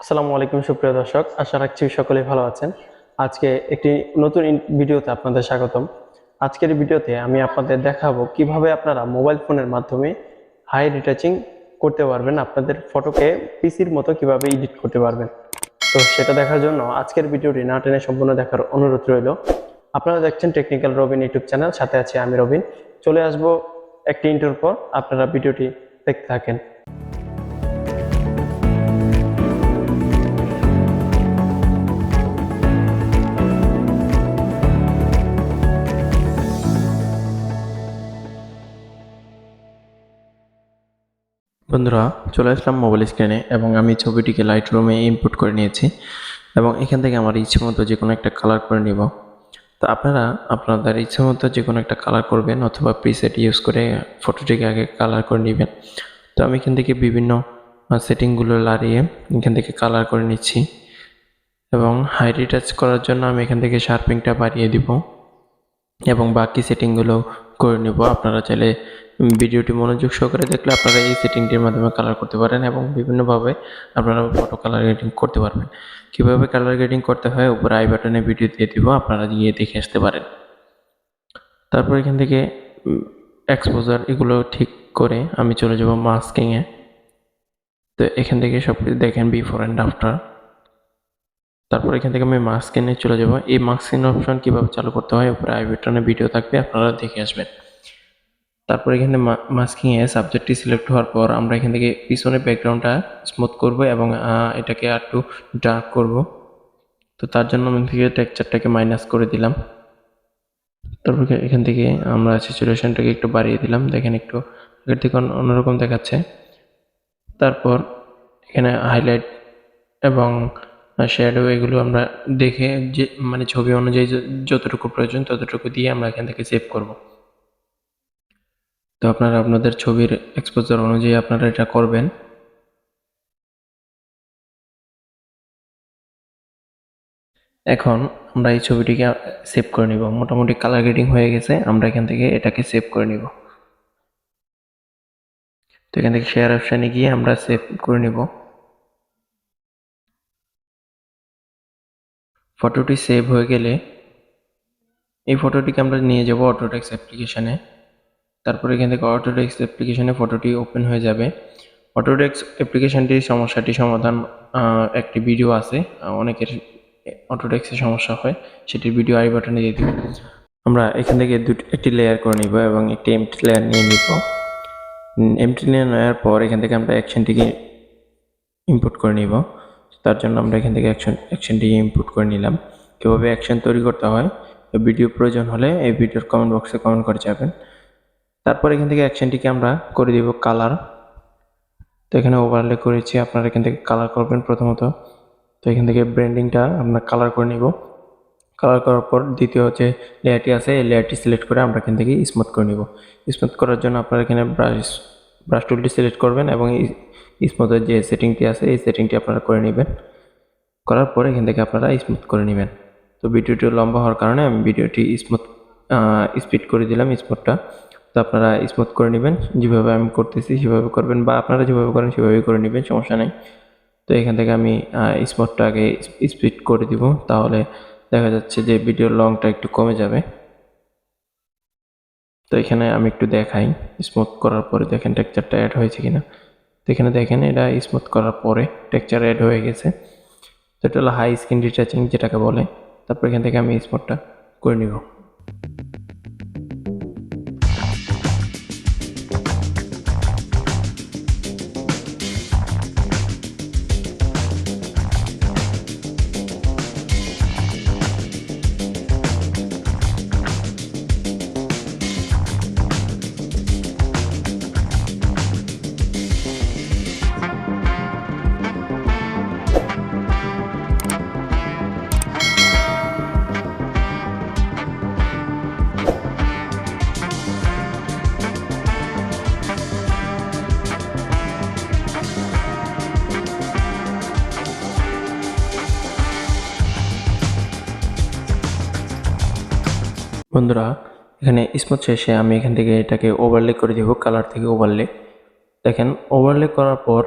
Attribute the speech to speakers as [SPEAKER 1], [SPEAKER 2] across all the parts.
[SPEAKER 1] আসসালামু আলাইকুম সুপ্রিয় দর্শক, আশা রাখছি সকলেই ভালো আছেন। আজকে একটি নতুন ভিডিওতে আপনাদের স্বাগতম। আজকের ভিডিওতে আমি আপনাদের দেখাবো কিভাবে আপনারা মোবাইল ফোনের মাধ্যমে হাই রিটাচিং করতে পারবেন, আপনাদের ফটোকে পিসির মতো কিভাবে এডিট করতে পারবেন। তো সেটা দেখার জন্য আজকের ভিডিওটি না টেনে সম্পূর্ণ দেখার অনুরোধ রইল। আপনারা দেখছেন টেকনিক্যাল রবিন ইউটিউব চ্যানেল, সাথে আছি আমি রবিন। চলে আসবো একটি ইন্টার পর, আপনারা ভিডিওটি দেখতে থাকেন। বন্ধুরা, চলে আসলাম মোবাইল স্ক্রিনে এবং আমি ছবিটিকে লাইট রুমে ইনপুট করে নিয়েছি এবং এখান থেকে আমার ইচ্ছে মতো যে কোনো একটা কালার করে নিব। তো আপনারা আপনাদের ইচ্ছে মতো যে কোনো একটা কালার করবেন অথবা প্রিসেট ইউজ করে ফটোটিকে আগে কালার করে নেবেন। তো আমি এখান থেকে বিভিন্ন সেটিংগুলো লাড়িয়ে এখান থেকে কালার করে নিচ্ছি এবং হাই রিটাচ করার জন্য আমি এখান থেকে শার্পিংটা বাড়িয়ে দিব এবং বাকি সেটিংগুলো করে নেব। আপনারা চাইলে ভিডিওটি মনোযোগ সহকারে দেখলে আপনারা এই সেটিংটির মাধ্যমে কালার করতে পারেন এবং বিভিন্নভাবে আপনারা ফটো কালার গ্রেডিং করতে পারবেন। কিভাবে কালার গ্রেডিং করতে হয় উপরে আই বাটনে ভিডিও দিয়ে দিব, আপনারা গিয়ে দেখে আসতে পারেন। তারপর এখান থেকে এক্সপোজার এগুলো ঠিক করে আমি চলে যাব মাস্কিংয়ে। তো এখান থেকে সব কিছু দেখেন বিফোর অ্যান্ড আফটার। তারপর এখান থেকে আমি মাস্কিংয়ে চলে যাব। এই মাস্কিং অপশন কিভাবে চালু করতে হয় উপরে আই বাটনে ভিডিও থাকবে, আপনারা দেখে আসবেন। তারপর এখানে মাস্কিংয়ে সাবজেক্টটি সিলেক্ট হওয়ার পর আমরা এখান থেকে পিছনে ব্যাকগ্রাউন্ডটা স্মুথ করব এবং এটাকে একটু ডার্ক করব। তো তার জন্য আমি থেকে টেক্সচারটাকে মাইনাস করে দিলাম। তারপর এখান থেকে আমরা স্যাচুরেশনটাকে একটু বাড়িয়ে দিলাম, দেখেন একটু আগের থেকে অন্যরকম দেখাচ্ছে। তারপর এখানে হাইলাইট এবং শ্যাডো এগুলো আমরা দেখে যে ছবি অনুযায়ী যতটুকু প্রয়োজন ততটুকু দিয়ে আমরা এখান থেকে সেভ করব। তো আপনারা আপনাদের ছবির এক্সপোজার অনুযায়ী আপনারা এটা করবেন। এখন আমরা এই ছবিটিকে সেভ করে নিব। মোটামুটি কালার গ্রেডিং হয়ে গেছে, আমরা এখান থেকে এটাকে সেভ করে নিব। তো এখান থেকে শেয়ার অপশানে গিয়ে আমরা সেভ করে নিব। ফটোটি সেভ হয়ে গেলে এই ফটোটিকে আমরা নিয়ে যাব অটোডেস্ক অ্যাপ্লিকেশানে। তারপর এখান থেকে অটোডেস্ক অ্যাপ্লিকেশানে ফটোটি ওপেন হয়ে যাবে। অটোডেস্ক অ্যাপ্লিকেশানটির সমস্যাটি সমাধান একটি ভিডিও আছে, অনেকের অটোডেস্কে সমস্যা হয়, সেটির ভিডিও আই বাটনে দিয়ে দিব। আমরা এখান থেকে একটি লেয়ার করে নিব এবং একটি এমটি লেয়ার নিয়ে নিব। এমটি লেয়ার নেওয়ার পর এখান থেকে আমরা অ্যাকশনটিকে ইনপুট করে নিব। তার জন্য আমরা এখান থেকে অ্যাকশনটিকে ইনপুট করে নিলাম। কীভাবে অ্যাকশন তৈরি করতে হয় ভিডিও প্রয়োজন হলে এই ভিডিওর কমেন্ট বক্সে কমেন্ট করে যাবেন। তারপর এখান থেকে অ্যাকশনটিকে আমরা করে দিব কালার। তো এখানে ওভারলে করেছি, আপনারা এখান থেকে কালার করবেন প্রথমত। তো এখান থেকে ব্র্যান্ডিংটা আমরা কালার করে নিব। কালার করার পর দ্বিতীয় যে লেয়ারটি আছে এই লেয়ারটি সিলেক্ট করে আমরা এখান থেকে স্মুথ করে নিব। স্মুথ করার জন্য আপনারা এখানে ব্রাশ টুলটি সিলেক্ট করবেন এবং স্মুথের যে সেটিংটি আছে এই সেটিংটি আপনারা করে নেবেন। করার পরে এখান থেকে আপনারা স্মুথ করে নেবেন। তো ভিডিওটি লম্বা হওয়ার কারণে আমি ভিডিওটি স্পিড করে দিলাম স্মুথটা। তো আপনারা স্মুথ করে নেবেন, যেভাবে আমি করতেছি সেভাবে করবেন বা আপনারা যেভাবে করেন সেভাবেই করে নেবেন, সমস্যা নেই। তো এখান থেকে আমি স্মুথটা আগে স্পিড করে দিব, তাহলে দেখা যাচ্ছে যে ভিডিওর লংটা একটু কমে যাবে। তো এখানে আমি একটু দেখাই স্মুথ করার পরে দেখেন টেক্সচারটা অ্যাড হয়েছে কিনা। তো এখানে দেখেন এটা স্মুথ করার পরে টেক্সচার অ্যাড হয়ে গেছে। তো এটা হলো হাই স্ক্রিন রিটাচিং যেটাকে বলে। তারপর এখান থেকে আমি স্মুথটা করে নিব। বন্ধুরা, এখানে স্মুথ শেষে আমি এখান থেকে এটাকে ওভারলে করে দেব, কালার থেকে ওভারলে। দেখেন ওভারলে করার পর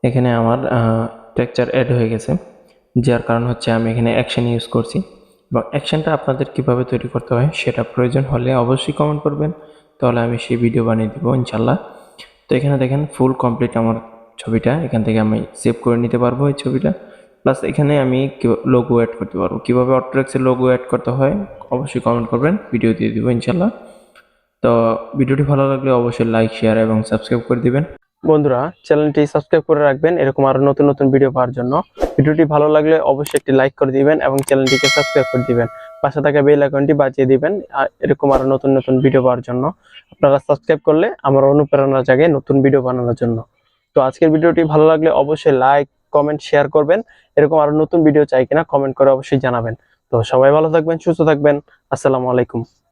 [SPEAKER 1] এখানে আমার টেক্সচার অ্যাড হয়ে গেছে, যার কারণ হচ্ছে আমি এখানে অ্যাকশন ইউজ করছি। এবং অ্যাকশনটা আপনাদের কিভাবে তৈরি করতে হয় সেটা প্রয়োজন হলে অবশ্যই কমেন্ট করবেন, তাহলে আমি সেই ভিডিও বানিয়ে দেবো ইনশাল্লাহ। তো এখানে দেখেন ফুল কমপ্লিট আমার ছবিটা, এখান থেকে আমি সেভ করে নিতে পারবো এই ছবিটা। প্লাস এখানে আমি লোগো অ্যাড করতে পারবো। কীভাবে অটোডেস্কের লোগো অ্যাড করতে হয় অবশ্যই কমেন্ট করবেন, ভিডিও দিয়ে দেবো ইনশাল্লাহ। তো ভিডিওটি ভালো লাগলে অবশ্যই লাইক, শেয়ার এবং সাবস্ক্রাইব করে দিবেন। বন্ধুরা, চ্যানেলটি সাবস্ক্রাইব করে রাখবেন এরকম আরো নতুন নতুন ভিডিও পাওয়ার জন্য। ভিডিওটি ভালো লাগলে অবশ্যই একটি লাইক করে দিবেন এবং চ্যানেলটিকে সাবস্ক্রাইব করে দিবেন। পাশে থাকা বেল আইকনটি বাজিয়ে দিবেন এরকম আরো নতুন নতুন ভিডিও পাওয়ার জন্য। আপনারা সাবস্ক্রাইব করলে আমার অনুপ্রেরণা জাগে নতুন ভিডিও বানানোর জন্য। তো আজকের ভিডিওটি ভালো লাগলে অবশ্যই লাইক, কমেন্ট, শেয়ার করবেন। এরকম আরো নতুন ভিডিও চাই কিনা কমেন্ট করে অবশ্যই জানাবেন। তো সবাই ভালো থাকবেন, সুস্থ থাকবেন। আসসালামু আলাইকুম।